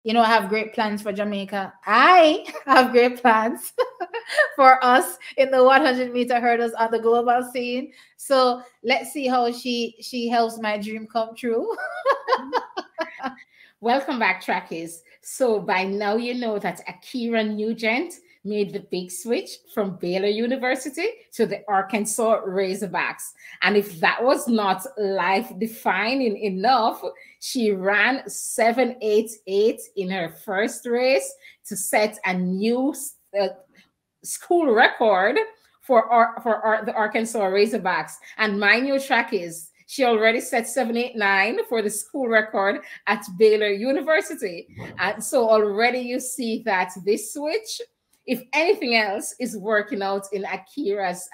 you know, I have great plans for Jamaica. I have great plans for us in the 100-meter hurdles on the global scene. So let's see how she helps my dream come true. Welcome back, trackies. So by now you know that Ackera Nugent made the big switch from Baylor University to the Arkansas Razorbacks. And if that was not life defining enough, she ran 7.88 in her first race to set a new school record for the Arkansas Razorbacks. And my new track is she already set 7.89 for the school record at Baylor University. And so already you see that this switch, if anything else, is working out in Ackera's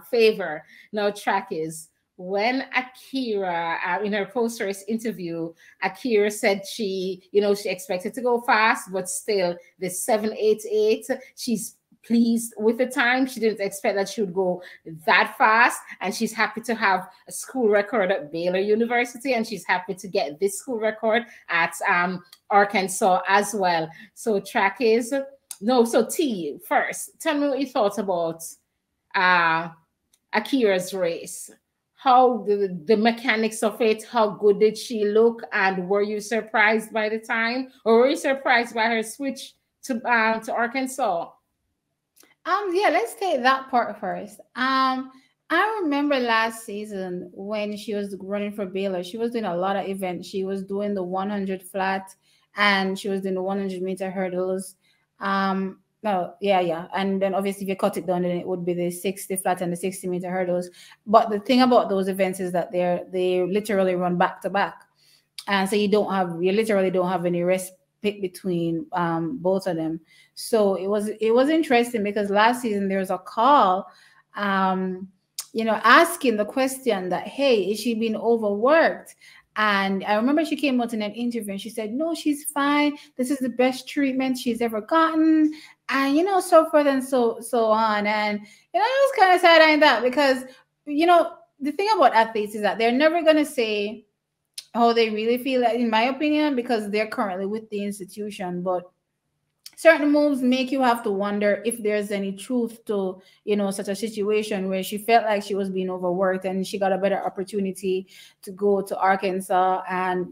favor. Now, track is when Ackera, in her post-race interview, Ackera said she expected to go fast, but still the 7.88, she's pleased with the time. She didn't expect that she would go that fast, and she's happy to have a school record at Baylor University, and she's happy to get this school record at Arkansas as well. So track is so T, first tell me what you thought about Ackera's race. How the mechanics of it, how good did she look, and were you surprised by the time, or were you surprised by her switch to Arkansas? Yeah, let's take that part first. I remember last season when she was running for Baylor, she was doing a lot of events. She was doing the 100 flat, and she was doing the 100-meter hurdles. No, yeah. And then obviously if you cut it down, then it would be the 60 flat and the 60-meter hurdles. But the thing about those events is that they literally run back to back. And so you literally don't have any rest between both of them. So it was interesting because last season there was a call asking the question that, hey, is she being overworked? And I remember she came out in an interview and she said, no, she's fine. This is the best treatment she's ever gotten. And, so forth and so on. And, I was kind of sad-eyeing that because, the thing about athletes is that they're never going to say how they really feel, in my opinion, because they're currently with the institution. But certain moves make you have to wonder if there's any truth to, such a situation where she felt like she was being overworked and she got a better opportunity to go to Arkansas and,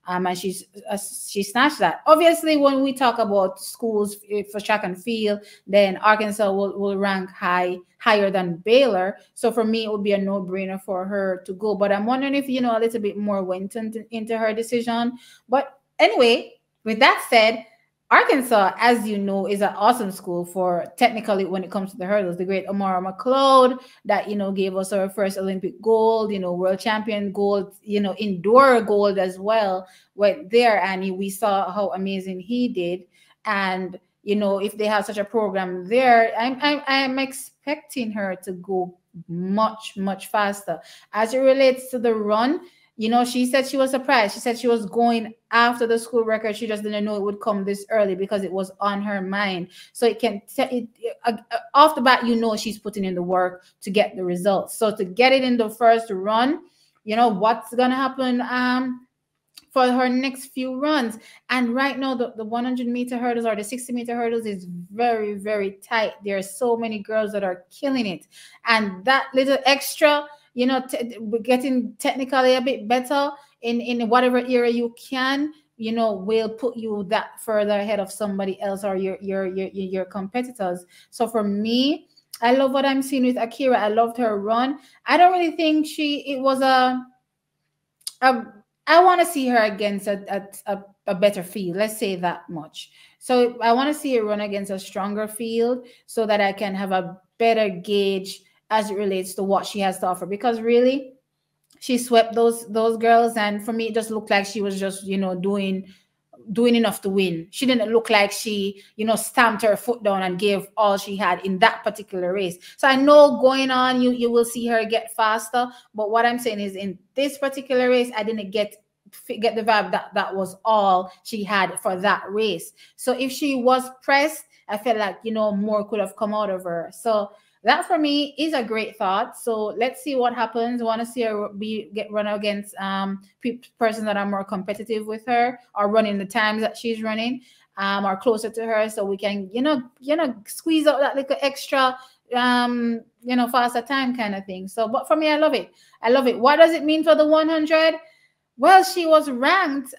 and she snatched that. Obviously, when we talk about schools for track and field, then Arkansas will rank higher than Baylor. So for me, it would be a no-brainer for her to go. But I'm wondering if, a little bit more went into her decision. But anyway, with that said, Arkansas, as you know, is an awesome school for technically when it comes to the hurdles. The great Amara McLeod that, gave us our first Olympic gold, world champion gold, indoor gold as well, went there. And we saw how amazing he did. And, if they have such a program there, I'm expecting her to go much, much faster. As it relates to the run, she said she was surprised. She said she was going after the school record. She just didn't know it would come this early because it was on her mind. So off the bat, she's putting in the work to get the results. So to get it in the first run, what's going to happen for her next few runs. And right now, the 100-meter hurdles or the 60-meter hurdles is very, very tight. There are so many girls that are killing it. And that little extra, getting technically a bit better in whatever area you can, will put you that further ahead of somebody else or your competitors. So for me, I love what I'm seeing with Ackera. I loved her run. I don't really think it was I want to see her against a better field. Let's say that much. So I want to see her run against a stronger field so that I can have a better gauge as it relates to what she has to offer. Because really, she swept those girls, and for me, it just looked like she was just doing enough to win. She didn't look like she stamped her foot down and gave all she had in that particular race. So I know going on, you will see her get faster. But what I'm saying is, in this particular race, I didn't get the vibe that was all she had for that race. So if she was pressed, I felt like more could have come out of her. So that for me is a great thought. So let's see what happens. Want to see her get run against persons that are more competitive with her, or running the times that she's running, or closer to her, so we can squeeze out that little extra faster time kind of thing. So, but for me, I love it. I love it. What does it mean for the 100? Well, she was ranked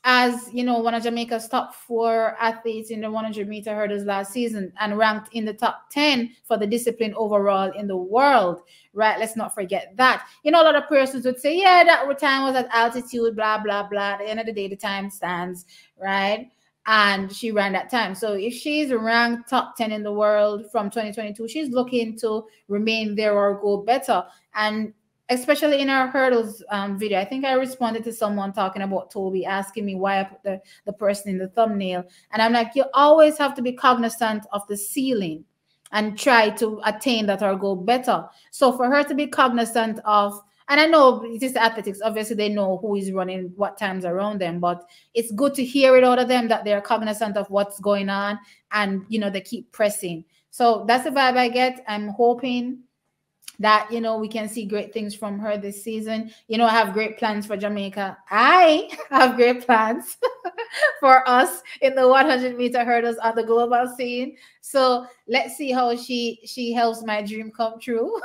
as one of Jamaica's top four athletes in the 100-meter hurdles last season, and ranked in the top 10 for the discipline overall in the world. Right? Let's not forget that. A lot of persons would say, yeah, that time was at altitude, blah blah blah. At the end of the day, the time stands, right? And she ran that time. So if she's ranked top 10 in the world from 2022, she's looking to remain there or go better. And especially in our hurdles video, I think I responded to someone talking about Toby, asking me why I put the person in the thumbnail. And I'm like, you always have to be cognizant of the ceiling and try to attain that or go better. So for her to be cognizant of, and I know it is athletics, obviously they know who is running what times around them, but it's good to hear it out of them that they're cognizant of what's going on, and they keep pressing. So that's the vibe I get. I'm hoping that we can see great things from her this season. I have great plans for Jamaica. I have great plans for us in the 100-meter hurdles on the global scene. So let's see how she helps my dream come true.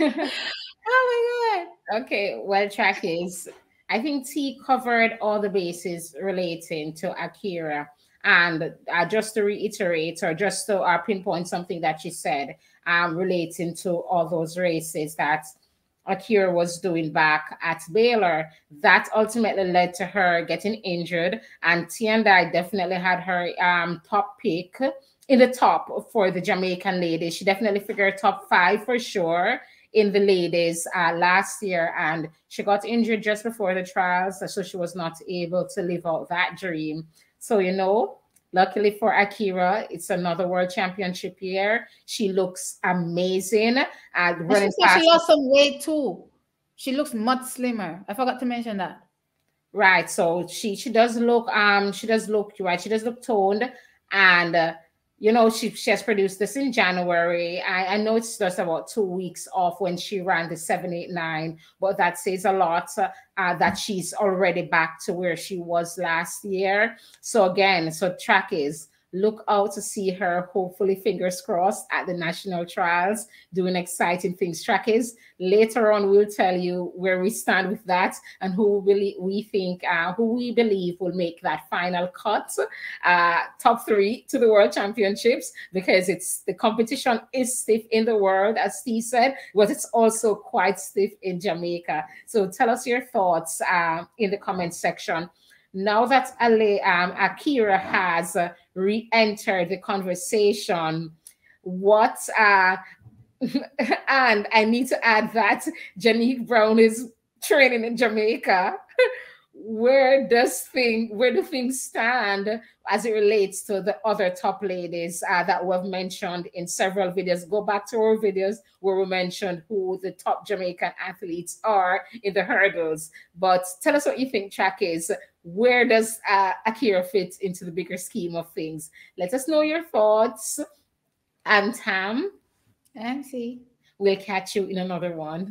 Oh my God. Okay, well, Trackies, I think T covered all the bases relating to Ackera. And just to reiterate, or just to pinpoint something that she said, relating to all those races that Ackera was doing back at Baylor, that ultimately led to her getting injured. And T and I definitely had her top pick in the top for the Jamaican ladies. She definitely figured top 5 for sure in the ladies last year, and she got injured just before the trials, so she was not able to live out that dream. So, luckily for Ackera, it's another world championship year. She looks amazing at running fast. She lost some weight too. She looks much slimmer. I forgot to mention that. Right. So she does look right. She does look toned, and she has produced this in January. I know it's just about 2 weeks off when she ran the 789, but that says a lot that she's already back to where she was last year. So again, track is look out to see her, hopefully, fingers crossed, at the national trials, doing exciting things. Trackies, later on, we'll tell you where we stand with that and who we believe will make that final cut, top 3 to the World Championships, because the competition is stiff in the world, as Steve said, but it's also quite stiff in Jamaica. So tell us your thoughts in the comment section. Now that Ackera has re-entered the conversation, and I need to add that Janique Brown is training in Jamaica. Where do things stand as it relates to the other top ladies that we've mentioned in several videos? Go back to our videos where we mentioned who the top Jamaican athletes are in the hurdles. But tell us what you think, Trackies. Where does Ackera fit into the bigger scheme of things? Let us know your thoughts. I'm Tam. MC. We'll catch you in another one.